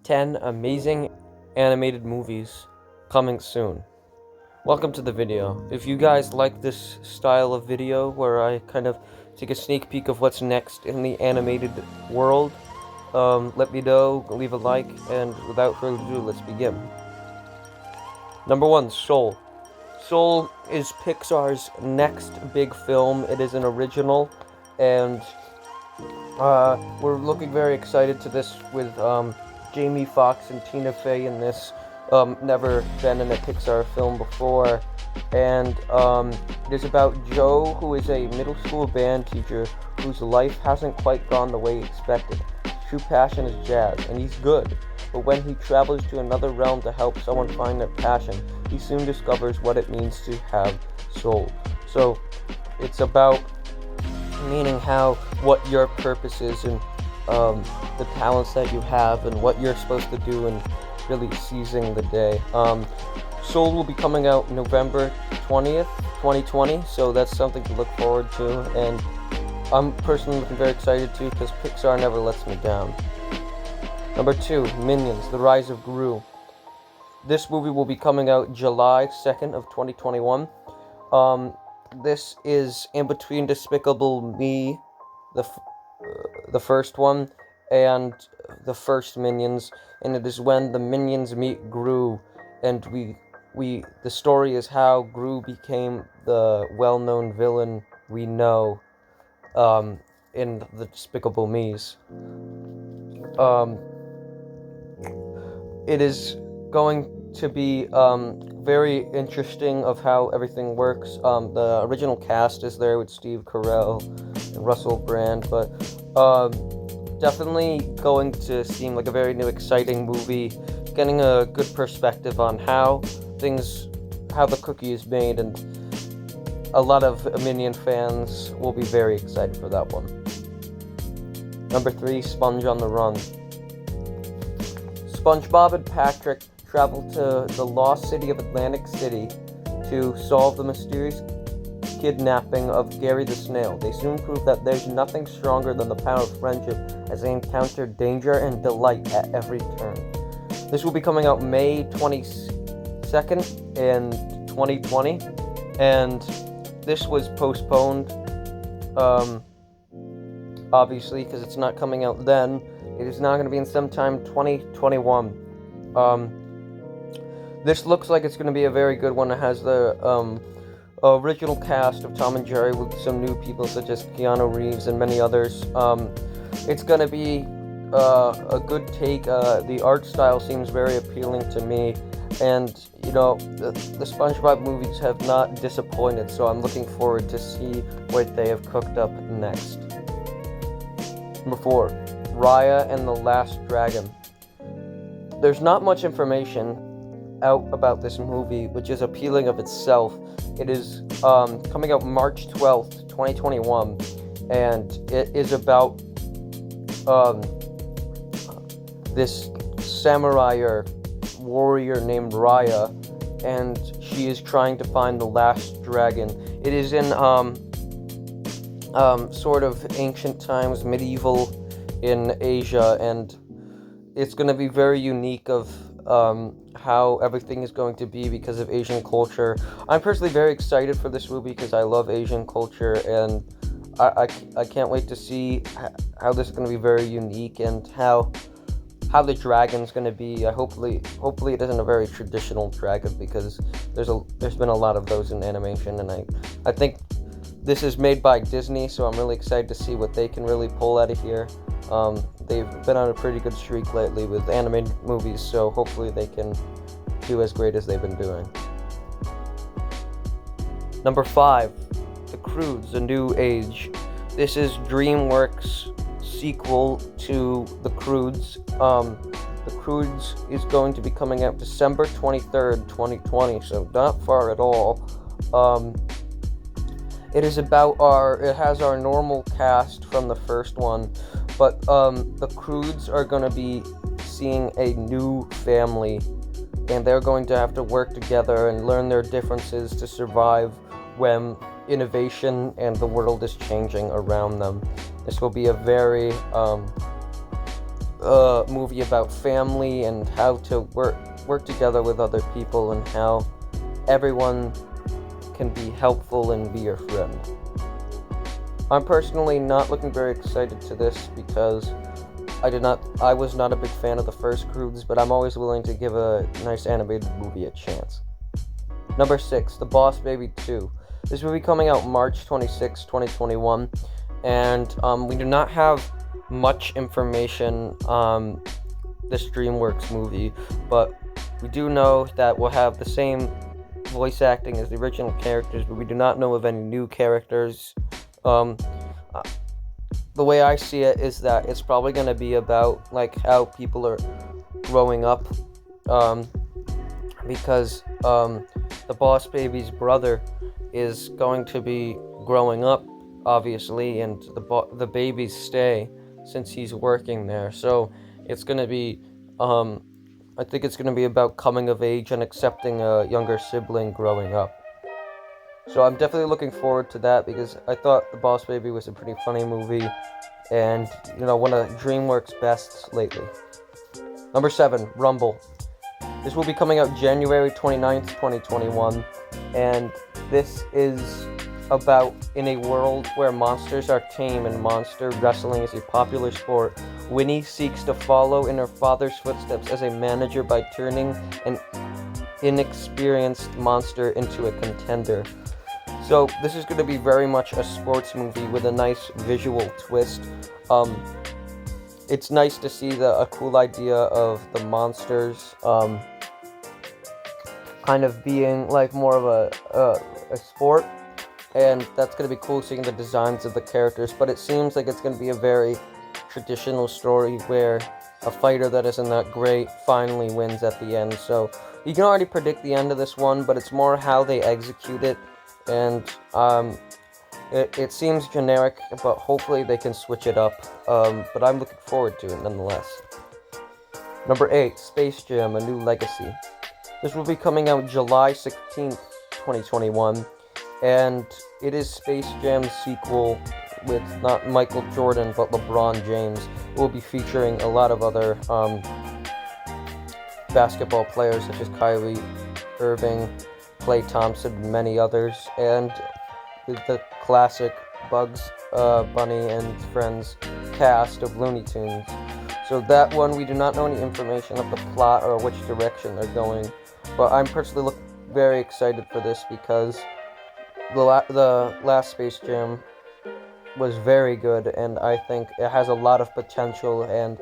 10 amazing animated movies coming soon. Welcome to the video. If you guys like this style of video where I kind of take a sneak peek of what's next in the animated world, let me know, leave a like, and without further ado, let's begin. Number 1, Soul. Soul is Pixar's next big film. It is an original, and we're looking very excited to this with Jamie Foxx and Tina Fey in this. Never been in a Pixar film before, and it is about Joe, who is a middle school band teacher whose life hasn't quite gone the way he expected. His true passion is jazz, and he's good, but when he travels to another realm to help someone find their passion, he soon discovers what it means to have soul. So it's about meaning what your purpose is, and the talents that you have, and what you're supposed to do, and really seizing the day. Soul will be coming out November 20th, 2020, so that's something to look forward to, and I'm personally looking very excited too, because Pixar never lets me down. Number 2, Minions, The Rise of Gru. This movie will be coming out July 2nd of 2021. This is in between Despicable Me, the first one, and the first Minions, and it is when the Minions meet Gru, and the story is how Gru became the well-known villain we know in the Despicable Me's. It is going to be very interesting of how everything works. The original cast is there with Steve Carell and Russell Brand, but definitely going to seem like a very new, exciting movie, getting a good perspective on how the cookie is made, and a lot of Minion fans will be very excited for that one. Number 3, Sponge on the Run. SpongeBob and Patrick travel to the lost city of Atlantic City to solve the mysterious kidnapping of Gary the Snail. They soon prove that there's nothing stronger than the power of friendship as they encounter danger and delight at every turn. This will be coming out May 22nd in 2020, and this was postponed, obviously, because it's not coming out then. It is now going to be in sometime 2021. This looks like it's going to be a very good one. It has the original cast of Tom and Jerry with some new people such as Keanu Reeves and many others. It's going to be a good take. The art style seems very appealing to me, and the SpongeBob movies have not disappointed, so I'm looking forward to see what they have cooked up next. Number 4, Raya and the Last Dragon. There's not much information out about this movie, which is appealing of itself. It is coming out March 12th, 2021, and it is about this samurai or warrior named Raya, and she is trying to find the last dragon. It is in sort of ancient times, medieval in Asia, and it's going to be very unique of how everything is going to be because of Asian culture. I'm personally very excited for this movie because I love Asian culture, and I can't wait to see how this is going to be very unique, and how the dragon's going to be. Hopefully it isn't a very traditional dragon, because there's been a lot of those in animation, and I think this is made by Disney, so I'm really excited to see what they can really pull out of here. They've been on a pretty good streak lately with animated movies, so hopefully they can do as great as they've been doing. Number 5, The Croods A New Age. This is DreamWorks' sequel to The Croods. The Croods is going to be coming out December 23rd, 2020, so not far at all. It has our normal cast from the first one, but the Croods are going to be seeing a new family, and they're going to have to work together and learn their differences to survive when innovation and the world is changing around them. This will be a very movie about family and how to work together with other people and how everyone can be helpful and be your friend. I'm personally not looking very excited to this because I was not a big fan of the first Croods, but I'm always willing to give a nice animated movie a chance. Number 6, The Boss Baby 2. This will be coming out March 26, 2021, and we do not have much information on this DreamWorks movie, but we do know that we'll have the same voice acting as the original characters, but we do not know of any new characters. The way I see it is that it's probably going to be about like how people are growing up, because the Boss Baby's brother is going to be growing up, obviously, and the babies stay since he's working there. So it's going to be, I think it's going to be about coming of age and accepting a younger sibling growing up. So I'm definitely looking forward to that because I thought The Boss Baby was a pretty funny movie and, one of DreamWorks' bests lately. Number 7, Rumble. This will be coming out January 29th, 2021, and this is about in a world where monsters are tame and monster wrestling is a popular sport. Winnie seeks to follow in her father's footsteps as a manager by turning an inexperienced monster into a contender. So this is going to be very much a sports movie with a nice visual twist. It's nice to see a cool idea of the monsters kind of being like more of a sport, and that's going to be cool seeing the designs of the characters, but it seems like it's going to be a very traditional story where a fighter that isn't that great finally wins at the end. So you can already predict the end of this one, but it's more how they execute it. And it seems generic, but hopefully they can switch it up. But I'm looking forward to it nonetheless. Number 8, Space Jam: A New Legacy. This will be coming out July 16th, 2021, and it is Space Jam's sequel with not Michael Jordan but LeBron James. It will be featuring a lot of other basketball players such as Kyrie Irving, Klay Thompson, and many others, and the classic Bugs Bunny and Friends cast of Looney Tunes. So that one, we do not know any information of the plot or which direction they're going, but I'm personally very excited for this because the last Space Jam was very good, and I think it has a lot of potential, and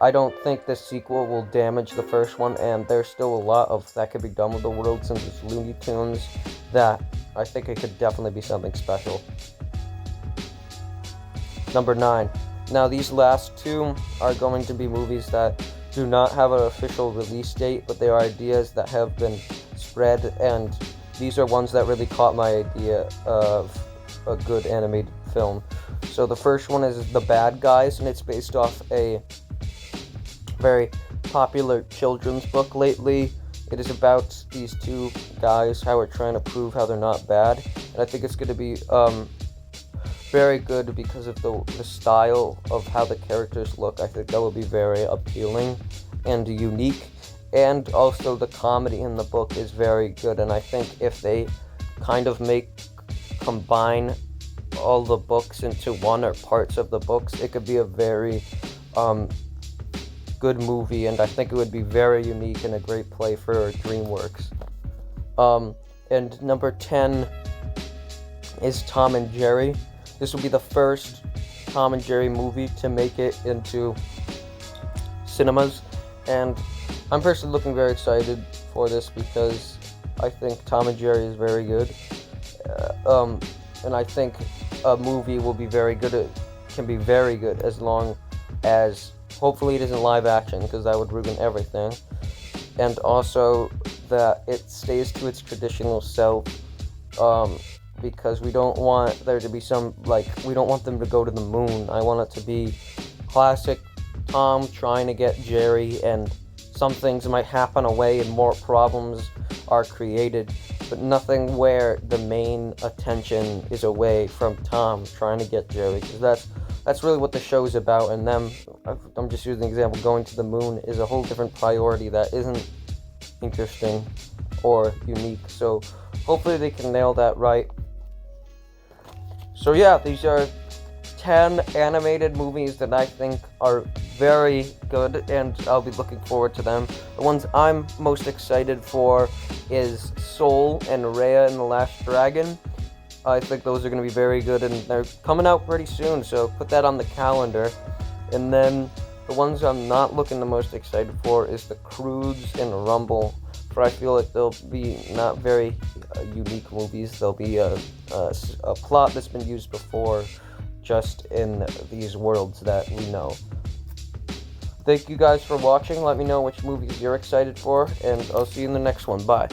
I don't think this sequel will damage the first one, and there's still a lot of that could be done with the world since it's Looney Tunes, that I think it could definitely be something special. Number 9. Now these last two are going to be movies that do not have an official release date, but they are ideas that have been spread, and these are ones that really caught my idea of a good animated film. So the first one is The Bad Guys, and it's based off a very popular children's book lately. It is about these two guys how are trying to prove how they're not bad, and I think it's going to be very good because of the style of how the characters look. I think that will be very appealing and unique, and also the comedy in the book is very good, and I think if they kind of combine all the books into one or parts of the books, it could be a very good movie, and I think it would be very unique and a great play for DreamWorks. And number 10 is Tom and Jerry. This will be the first Tom and Jerry movie to make it into cinemas, and I'm personally looking very excited for this because I think Tom and Jerry is very good, and I think a movie will be very good. It can be very good as long as hopefully it isn't live action, because that would ruin everything, and also that it stays to its traditional self, because we don't want there to be we don't want them to go to the moon. I want it to be classic Tom trying to get Jerry, and some things might happen away and more problems are created, but nothing where the main attention is away from Tom trying to get Jerry, because that's really what the show is about, and them I'm just using an example, going to the moon is a whole different priority that isn't interesting or unique. So hopefully they can nail that right. So yeah, these are 10 animated movies that I think are very good, and I'll be looking forward to them. The ones I'm most excited for is Soul and Raya and the Last Dragon. I think those are going to be very good, and they're coming out pretty soon, so put that on the calendar. And then the ones I'm not looking the most excited for is the Croods and Rumble, for I feel like they'll be not very unique movies. They'll be a plot that's been used before, just in these worlds that we know. Thank you guys for watching. Let me know which movies you're excited for, and I'll see you in the next one. Bye.